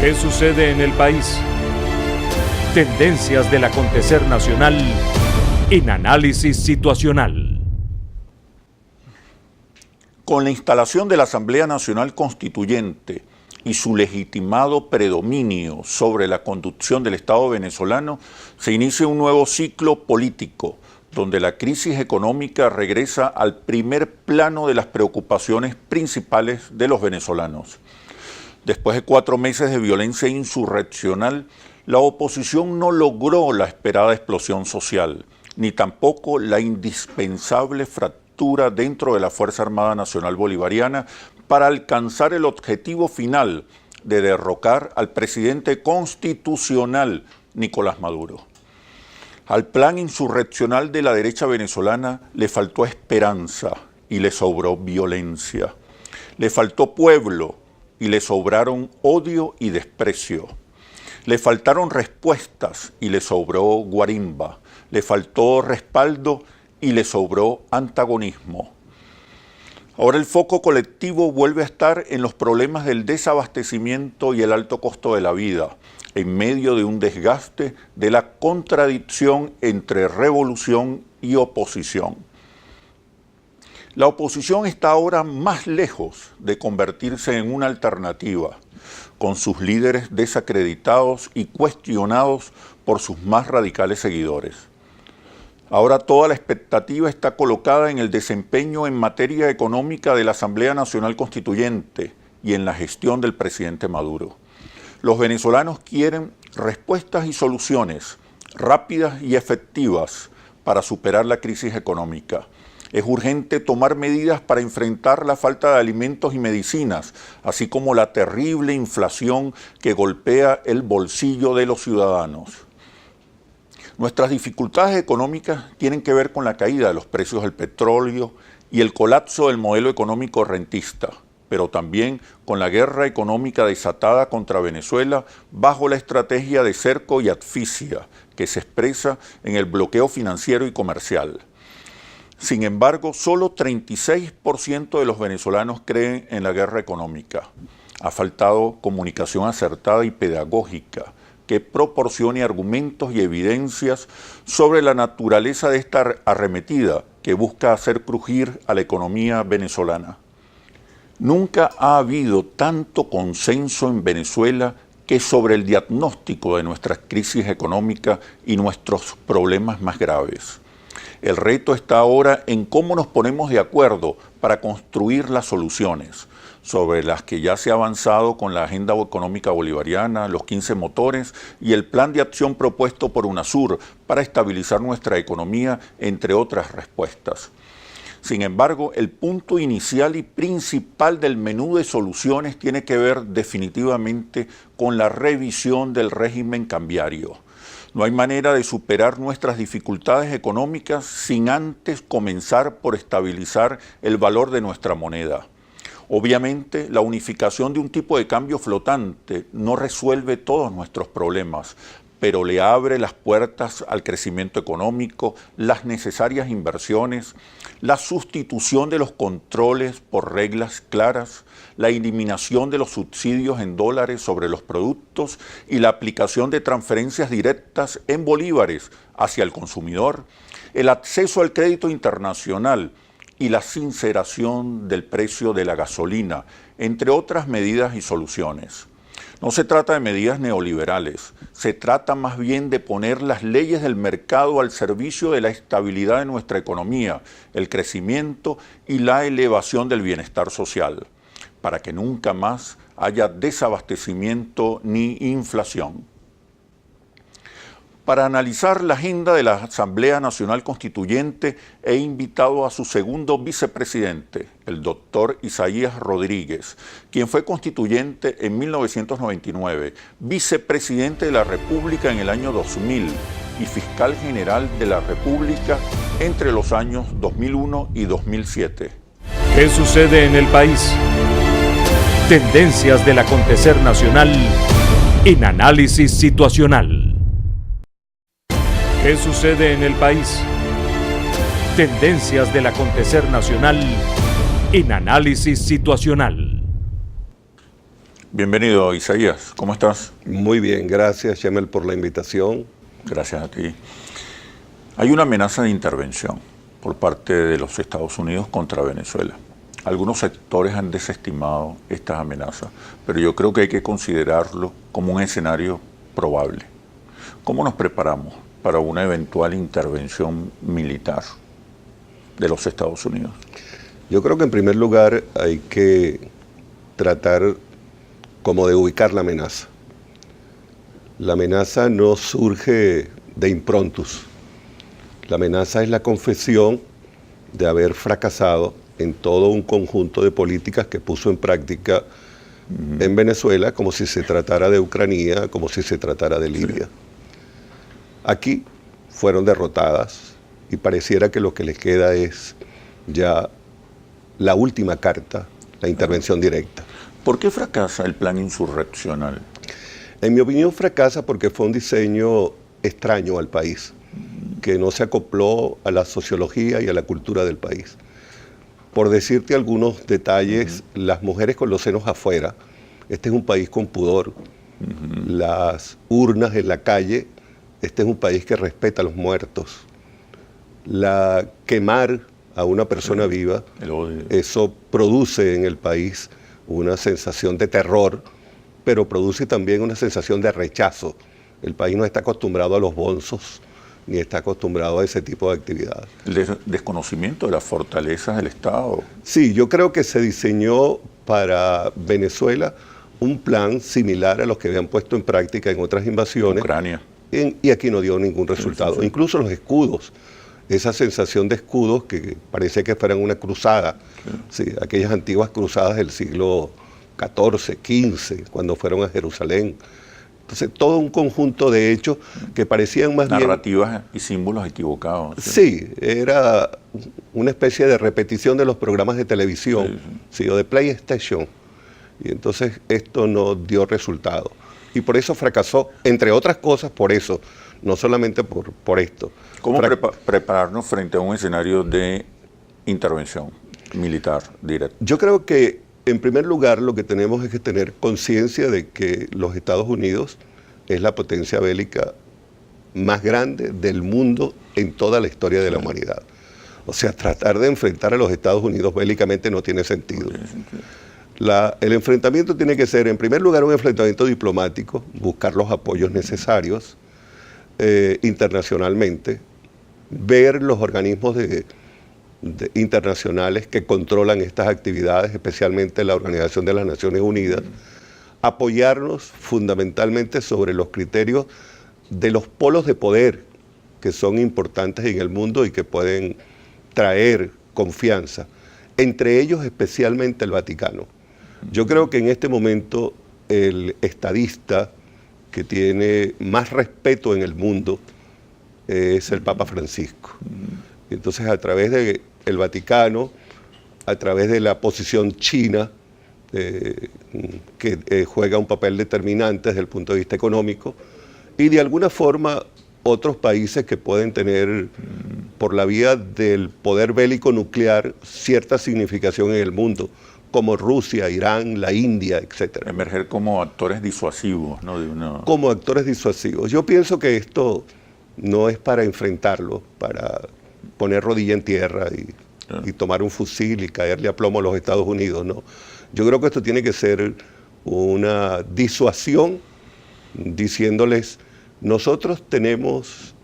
¿Qué sucede en el país? Tendencias del acontecer nacional en análisis situacional. Con la instalación de la Asamblea Nacional Constituyente y su legitimado predominio sobre la conducción del Estado venezolano, se inicia un nuevo ciclo político, donde la crisis económica regresa al primer plano de las preocupaciones principales de los venezolanos. Después de 4 meses de violencia insurreccional, la oposición no logró la esperada explosión social, ni tampoco la indispensable fractura dentro de la Fuerza Armada Nacional Bolivariana para alcanzar el objetivo final de derrocar al presidente constitucional Nicolás Maduro. Al plan insurreccional de la derecha venezolana le faltó esperanza y le sobró violencia. Le faltó pueblo y le sobraron odio y desprecio. Le faltaron respuestas y le sobró guarimba. Le faltó respaldo y le sobró antagonismo. Ahora el foco colectivo vuelve a estar en los problemas del desabastecimiento y el alto costo de la vida, en medio de un desgaste de la contradicción entre revolución y oposición. La oposición está ahora más lejos de convertirse en una alternativa, con sus líderes desacreditados y cuestionados por sus más radicales seguidores. Ahora toda la expectativa está colocada en el desempeño en materia económica de la Asamblea Nacional Constituyente y en la gestión del presidente Maduro. Los venezolanos quieren respuestas y soluciones rápidas y efectivas para superar la crisis económica. Es urgente tomar medidas para enfrentar la falta de alimentos y medicinas, así como la terrible inflación que golpea el bolsillo de los ciudadanos. Nuestras dificultades económicas tienen que ver con la caída de los precios del petróleo y el colapso del modelo económico rentista, pero también con la guerra económica desatada contra Venezuela bajo la estrategia de cerco y asfixia que se expresa en el bloqueo financiero y comercial. Sin embargo, solo 36% de los venezolanos creen en la guerra económica. Ha faltado comunicación acertada y pedagógica que proporcione argumentos y evidencias sobre la naturaleza de esta arremetida que busca hacer crujir a la economía venezolana. Nunca ha habido tanto consenso en Venezuela que sobre el diagnóstico de nuestra crisis económica y nuestros problemas más graves. El reto está ahora en cómo nos ponemos de acuerdo para construir las soluciones, sobre las que ya se ha avanzado con la Agenda Económica Bolivariana, los 15 motores y el plan de acción propuesto por UNASUR para estabilizar nuestra economía, entre otras respuestas. Sin embargo, el punto inicial y principal del menú de soluciones tiene que ver definitivamente con la revisión del régimen cambiario. No hay manera de superar nuestras dificultades económicas sin antes comenzar por estabilizar el valor de nuestra moneda. Obviamente, la unificación de un tipo de cambio flotante no resuelve todos nuestros problemas, pero le abre las puertas al crecimiento económico, las necesarias inversiones, la sustitución de los controles por reglas claras, la eliminación de los subsidios en dólares sobre los productos y la aplicación de transferencias directas en bolívares hacia el consumidor, el acceso al crédito internacional y la sinceración del precio de la gasolina, entre otras medidas y soluciones. No se trata de medidas neoliberales, se trata más bien de poner las leyes del mercado al servicio de la estabilidad de nuestra economía, el crecimiento y la elevación del bienestar social, para que nunca más haya desabastecimiento ni inflación. Para analizar la agenda de la Asamblea Nacional Constituyente, he invitado a su segundo vicepresidente, el doctor Isaías Rodríguez, quien fue constituyente en 1999, vicepresidente de la República en el año 2000 y fiscal general de la República entre los años 2001 y 2007. ¿Qué sucede en el país? Tendencias del acontecer nacional en análisis situacional. ¿Qué sucede en el país? Tendencias del acontecer nacional en análisis situacional. Bienvenido, Isaías. ¿Cómo estás? Muy bien, gracias, Chemel, por la invitación. Gracias a ti. Hay una amenaza de intervención por parte de los Estados Unidos contra Venezuela. Algunos sectores han desestimado estas amenazas, pero yo creo que hay que considerarlo como un escenario probable. ¿Cómo nos preparamos para una eventual intervención militar de los Estados Unidos? Yo creo que en primer lugar hay que tratar como de ubicar la amenaza. La amenaza no surge de improntus. La amenaza es la confesión de haber fracasado en todo un conjunto de políticas que puso en práctica en Venezuela, como si se tratara de Ucrania, como si se tratara de Libia. Sí. Aquí fueron derrotadas y pareciera que lo que les queda es ya la última carta, la intervención directa. ¿Por qué fracasa el plan insurreccional? En mi opinión fracasa porque fue un diseño extraño al país, que no se acopló a la sociología y a la cultura del país. Por decirte algunos detalles, las mujeres con los senos afuera, este es un país con pudor, las urnas en la calle, este es un país que respeta a los muertos, quemar a una persona viva, eso produce en el país una sensación de terror, pero produce también una sensación de rechazo. El país no está acostumbrado a los bonzos, ni está acostumbrado a ese tipo de actividades. ¿El desconocimiento de las fortalezas del Estado? Sí, yo creo que se diseñó para Venezuela un plan similar a los que habían puesto en práctica en otras invasiones. Ucrania. Y aquí no dio ningún resultado. Sí. Incluso los escudos, esa sensación de escudos que parecía que fueran una cruzada, sí, aquellas antiguas cruzadas del siglo XIV, XV, cuando fueron a Jerusalén. Entonces, todo un conjunto de hechos que parecían más narrativas y símbolos equivocados. Sí, era una especie de repetición de los programas de televisión, sí, o de PlayStation. Y entonces esto no dio resultado. Y por eso fracasó, entre otras cosas por eso, no solamente por esto. ¿Cómo prepararnos frente a un escenario de intervención militar directa? Yo creo que en primer lugar, lo que tenemos es que tener conciencia de que los Estados Unidos es la potencia bélica más grande del mundo en toda la historia de la humanidad. O sea, tratar de enfrentar a los Estados Unidos bélicamente no tiene sentido. El enfrentamiento tiene que ser, en primer lugar, un enfrentamiento diplomático, buscar los apoyos necesarios internacionalmente, ver los organismos internacionales que controlan estas actividades, especialmente la Organización de las Naciones Unidas, apoyarnos fundamentalmente sobre los criterios de los polos de poder que son importantes en el mundo y que pueden traer confianza, entre ellos especialmente el Vaticano. Yo creo que en este momento el estadista que tiene más respeto en el mundo es el Papa Francisco. Entonces, a través del Vaticano, a través de la posición china, que juega un papel determinante desde el punto de vista económico, y de alguna forma otros países que pueden tener, por la vía del poder bélico nuclear, cierta significación en el mundo, como Rusia, Irán, la India, etc. Emerger como actores disuasivos, ¿no? Como actores disuasivos. Yo pienso que esto no es para enfrentarlo, para poner rodilla en tierra y tomar un fusil y caerle a plomo a los Estados Unidos, ¿no? Yo creo que esto tiene que ser una disuasión diciéndoles, nosotros tenemos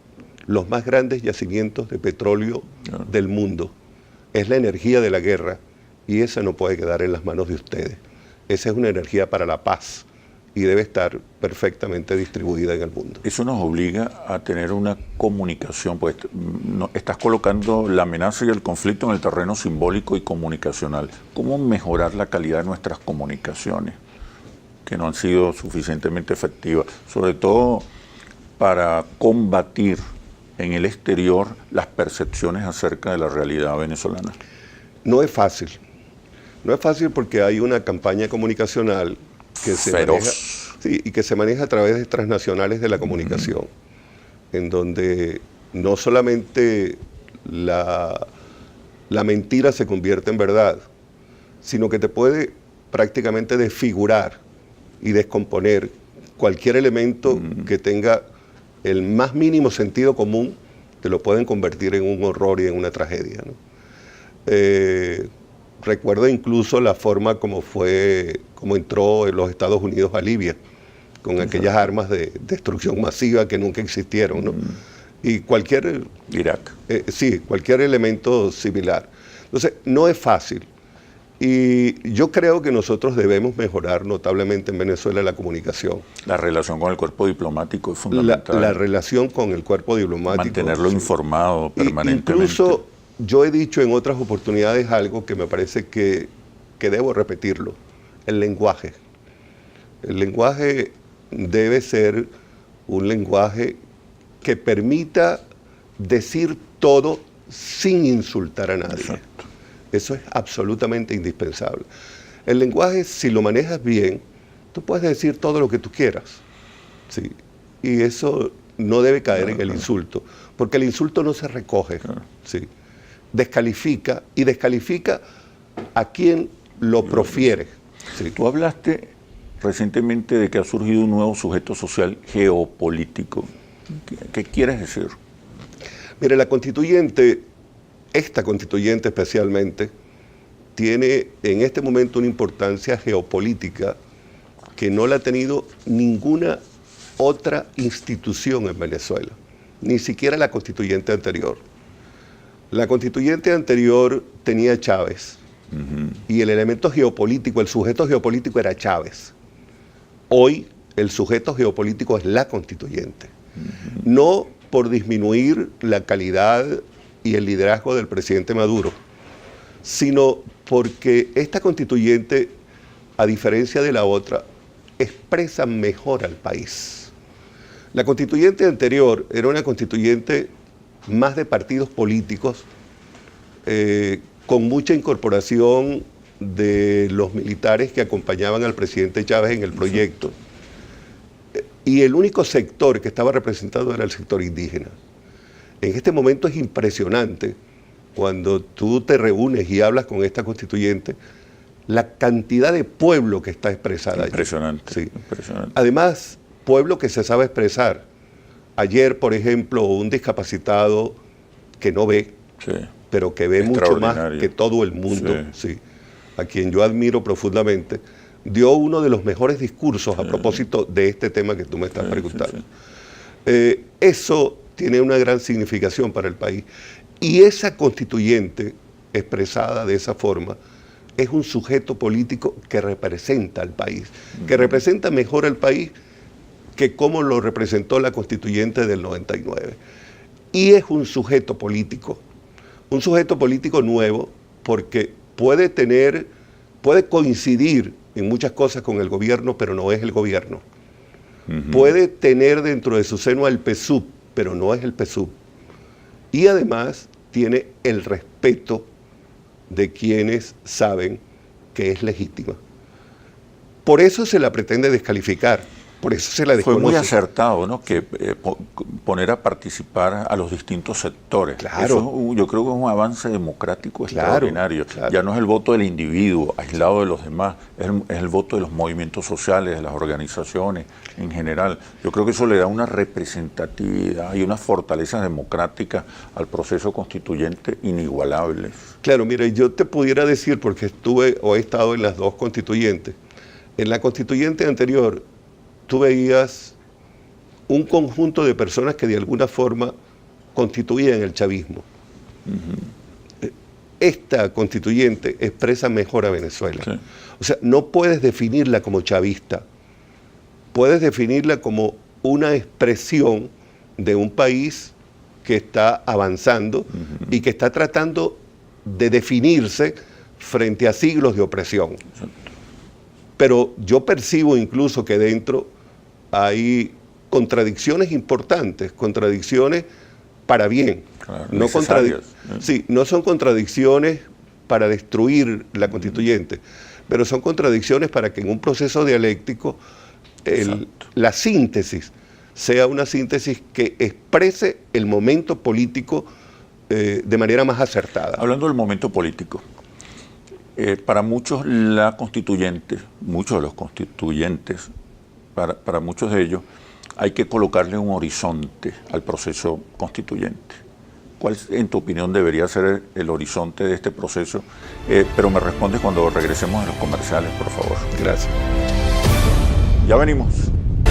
los más grandes yacimientos de petróleo del mundo. Es la energía de la guerra y esa no puede quedar en las manos de ustedes. Esa es una energía para la paz y debe estar perfectamente distribuida en el mundo. Eso nos obliga a tener una comunicación, pues estás colocando la amenaza y el conflicto en el terreno simbólico y comunicacional. ¿Cómo mejorar la calidad de nuestras comunicaciones, que no han sido suficientemente efectivas, sobre todo para combatir en el exterior las percepciones acerca de la realidad venezolana? No es fácil. No es fácil porque hay una campaña comunicacional que se maneja, sí, y que se maneja a través de transnacionales de la comunicación, en donde no solamente la mentira se convierte en verdad, sino que te puede prácticamente desfigurar y descomponer cualquier elemento que tenga el más mínimo sentido común, te lo pueden convertir en un horror y en una tragedia, ¿no? Recuerdo incluso la forma como entró en los Estados Unidos a Libia, con aquellas armas de destrucción masiva que nunca existieron, ¿no? Y cualquier... Irak. Sí, cualquier elemento similar. Entonces, no es fácil. Y yo creo que nosotros debemos mejorar notablemente en Venezuela la comunicación. La relación con el cuerpo diplomático es fundamental. La relación con el cuerpo diplomático. Mantenerlo informado permanentemente. Incluso yo he dicho en otras oportunidades algo que me parece que debo repetirlo. El lenguaje. El lenguaje debe ser un lenguaje que permita decir todo sin insultar a nadie. Exacto. Eso es absolutamente indispensable. El lenguaje, si lo manejas bien, tú puedes decir todo lo que tú quieras, ¿sí? Y eso no debe caer en el insulto, porque el insulto no se recoge, ¿sí? Descalifica a quien lo profiere, ¿sí? Tú hablaste recientemente de que ha surgido un nuevo sujeto social geopolítico. ¿Qué quieres decir? Mire, esta constituyente especialmente, tiene en este momento una importancia geopolítica que no la ha tenido ninguna otra institución en Venezuela, ni siquiera la constituyente anterior. La constituyente anterior tenía Chávez, y el elemento geopolítico, el sujeto geopolítico era Chávez. Hoy el sujeto geopolítico es la constituyente. No por disminuir la calidad y el liderazgo del presidente Maduro, sino porque esta constituyente, a diferencia de la otra, expresa mejor al país. La constituyente anterior era una constituyente más de partidos políticos, con mucha incorporación de los militares que acompañaban al presidente Chávez en el proyecto. Y el único sector que estaba representado era el sector indígena. En este momento es impresionante, cuando tú te reúnes y hablas con esta constituyente, la cantidad de pueblo que está expresada. Impresionante, sí. Impresionante. Además, pueblo que se sabe expresar. Ayer, por ejemplo, un discapacitado que no ve, sí, pero que ve mucho más que todo el mundo, sí, a quien yo admiro profundamente, dio uno de los mejores discursos a propósito de este tema que tú me estás preguntando. Eso tiene una gran significación para el país. Y esa constituyente, expresada de esa forma, es un sujeto político que representa al país, que representa mejor al país que como lo representó la constituyente del 99. Y es un sujeto político nuevo, porque puede coincidir en muchas cosas con el gobierno, pero no es el gobierno. Puede tener dentro de su seno al PSUV, pero no es el PSUV. Y además tiene el respeto de quienes saben que es legítima. Por eso se la pretende descalificar, por eso se la desconoce. Fue muy acertado, ¿no?, que poner a participar a los distintos sectores. Claro. Eso yo creo que es un avance democrático extraordinario. Claro. Ya no es el voto del individuo aislado de los demás, es el voto de los movimientos sociales, de las organizaciones en general. Yo creo que eso le da una representatividad y unas fortalezas democráticas al proceso constituyente inigualables. Claro, mira, yo te pudiera decir, porque he estado en las dos constituyentes. En la constituyente anterior, tú veías un conjunto de personas que de alguna forma constituían el chavismo. Esta constituyente expresa mejor a Venezuela. Sí. O sea, no puedes definirla como chavista, puedes definirla como una expresión de un país que está avanzando y que está tratando de definirse frente a siglos de opresión. Sí. Pero yo percibo incluso que dentro hay contradicciones importantes, contradicciones para bien. Claro, no son contradicciones para destruir la constituyente, pero son contradicciones para que en un proceso dialéctico la síntesis sea una síntesis que exprese el momento político de manera más acertada. Hablando del momento político, Para muchos la constituyente, muchos de los constituyentes, para muchos de ellos, hay que colocarle un horizonte al proceso constituyente. ¿Cuál, en tu opinión, debería ser el horizonte de este proceso? Pero me respondes cuando regresemos a los comerciales, por favor. Gracias. Ya venimos.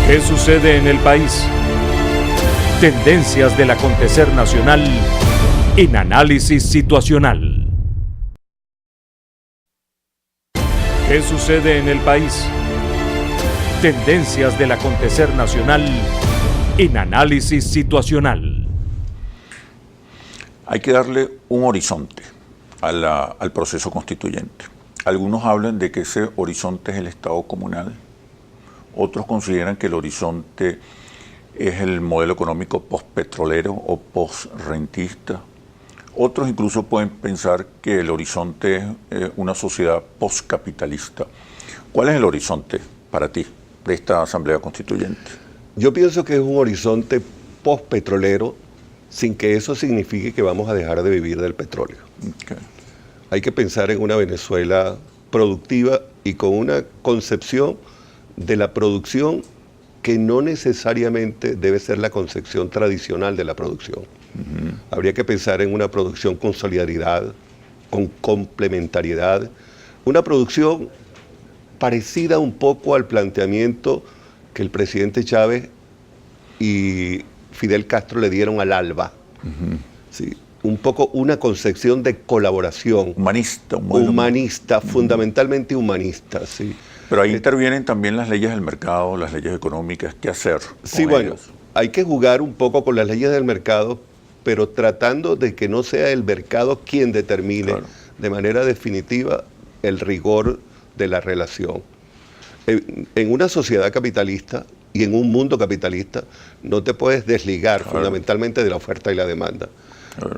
¿Qué sucede en el país? Tendencias del acontecer nacional en Análisis Situacional. ¿Qué sucede en el país? Tendencias del acontecer nacional en Análisis Situacional. Hay que darle un horizonte al proceso constituyente. Algunos hablan de que ese horizonte es el Estado comunal. Otros consideran que el horizonte es el modelo económico postpetrolero o postrentista. Otros incluso pueden pensar que el horizonte es una sociedad postcapitalista. ¿Cuál es el horizonte para ti de esta Asamblea Constituyente? Yo pienso que es un horizonte postpetrolero, sin que eso signifique que vamos a dejar de vivir del petróleo. Okay. Hay que pensar en una Venezuela productiva y con una concepción de la producción que no necesariamente debe ser la concepción tradicional de la producción. Habría que pensar en una producción con solidaridad, con complementariedad, una producción parecida un poco al planteamiento que el presidente Chávez y Fidel Castro le dieron al ALBA. Sí, un poco una concepción de colaboración. Humanista. Humanista, fundamentalmente humanista, sí. Pero ahí intervienen también las leyes del mercado, las leyes económicas. ¿Qué hacer? Sí, bueno, hay que jugar un poco con las leyes del mercado, pero tratando de que no sea el mercado quien determine de manera definitiva el rigor de la relación. En una sociedad capitalista y en un mundo capitalista no te puedes desligar fundamentalmente de la oferta y la demanda,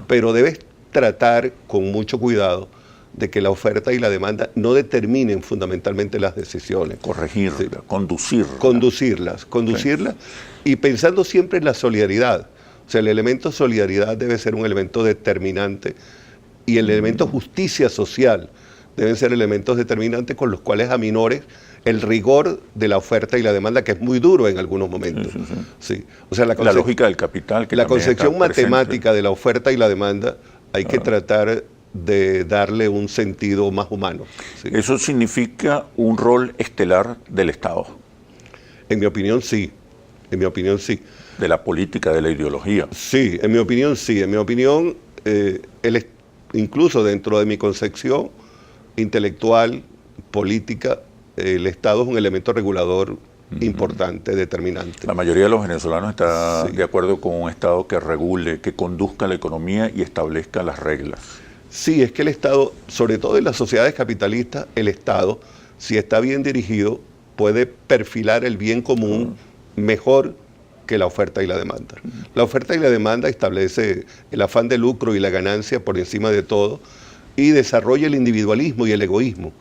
pero debes tratar con mucho cuidado de que la oferta y la demanda no determinen fundamentalmente las decisiones. Corregirlas, sí. Conducirlas. Sí. Y pensando siempre en la solidaridad. O sea, el elemento solidaridad debe ser un elemento determinante y el elemento justicia social deben ser elementos determinantes con los cuales aminores el rigor de la oferta y la demanda, que es muy duro en algunos momentos. Sí. O sea, la lógica del capital. La concepción matemática de la oferta y la demanda hay que tratar de darle un sentido más humano. Sí. ¿Eso significa un rol estelar del Estado? En mi opinión, sí. En mi opinión, sí. De la política, de la ideología. Sí, en mi opinión, sí. En mi opinión, incluso dentro de mi concepción intelectual, política, el Estado es un elemento regulador importante, determinante. La mayoría de los venezolanos está de acuerdo con un Estado que regule, que conduzca la economía y establezca las reglas. Sí, es que el Estado, sobre todo en las sociedades capitalistas, el Estado, si está bien dirigido, puede perfilar el bien común mejor que la oferta y la demanda. La oferta y la demanda establece el afán de lucro y la ganancia por encima de todo y desarrolla el individualismo y el egoísmo.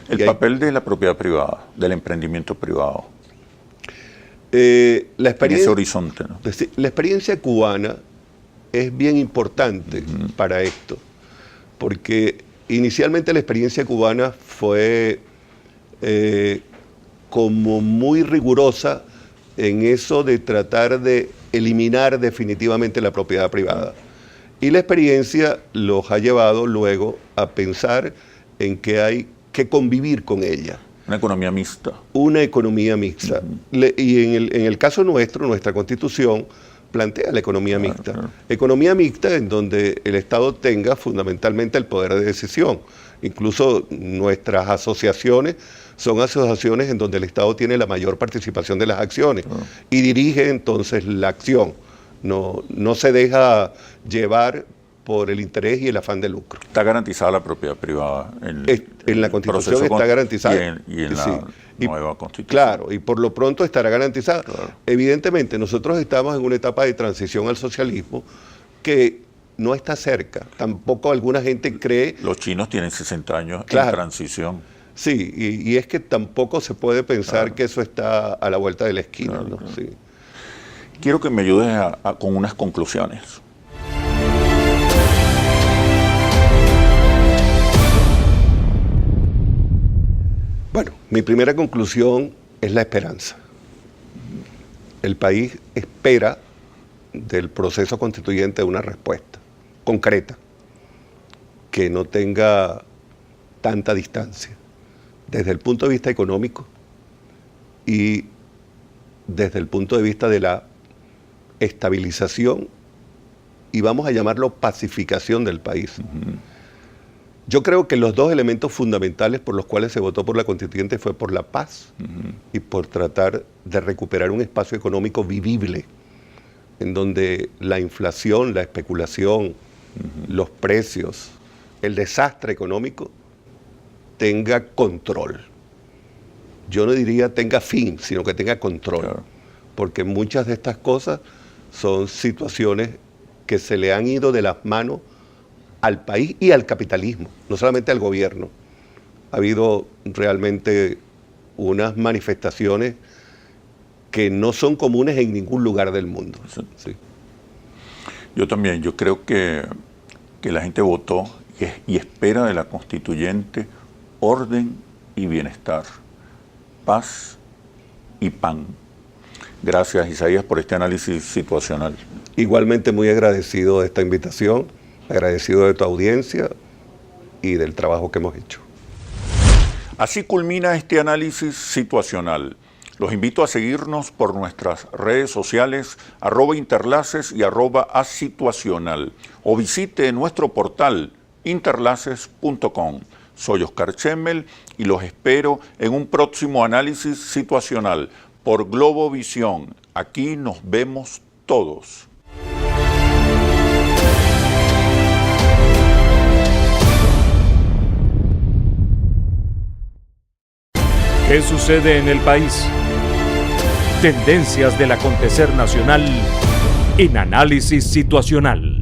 El papel de la propiedad privada, del emprendimiento privado. La experiencia, en ese horizonte, ¿no? La experiencia cubana es bien importante para esto, porque inicialmente la experiencia cubana fue como muy rigurosa en eso de tratar de eliminar definitivamente la propiedad privada. Y la experiencia los ha llevado luego a pensar en que hay que convivir con ella. Una economía mixta. Una economía mixta. Y en el caso nuestro, nuestra Constitución plantea la economía mixta. Economía mixta en donde el Estado tenga fundamentalmente el poder de decisión. Incluso nuestras asociaciones son asociaciones en donde el Estado tiene la mayor participación de las acciones y dirige entonces la acción. No se deja llevar por el interés y el afán de lucro. Está garantizada la propiedad privada en la Constitución, está garantizada. Y en la nueva Constitución. Claro, y por lo pronto estará garantizada. Claro. Evidentemente, nosotros estamos en una etapa de transición al socialismo que no está cerca. Tampoco alguna gente cree... Los chinos tienen 60 años en transición. Sí, y es que tampoco se puede pensar que eso está a la vuelta de la esquina. ¿No? Sí. Quiero que me ayudes con unas conclusiones. Bueno, mi primera conclusión es la esperanza. El país espera del proceso constituyente una respuesta concreta, que no tenga tanta distancia, desde el punto de vista económico y desde el punto de vista de la estabilización y vamos a llamarlo pacificación del país. Yo creo que los dos elementos fundamentales por los cuales se votó por la constituyente fue por la paz y por tratar de recuperar un espacio económico vivible, en donde la inflación, la especulación, los precios, el desastre económico tenga control. Yo no diría tenga fin, sino que tenga control. Claro. Porque muchas de estas cosas son situaciones que se le han ido de las manos al país y al capitalismo, no solamente al gobierno. Ha habido realmente unas manifestaciones que no son comunes en ningún lugar del mundo. Sí. Yo también, yo creo que la gente votó y espera de la constituyente orden y bienestar, paz y pan. Gracias, Isaías, por este análisis situacional. Igualmente muy agradecido de esta invitación, agradecido de tu audiencia y del trabajo que hemos hecho. Así culmina este análisis situacional. Los invito a seguirnos por nuestras redes sociales @interlaces y @asituacional o visite nuestro portal interlaces.com. Soy Oscar Chemmel y los espero en un próximo análisis situacional por Globovisión. Aquí nos vemos todos. ¿Qué sucede en el país? Tendencias del acontecer nacional en Análisis Situacional.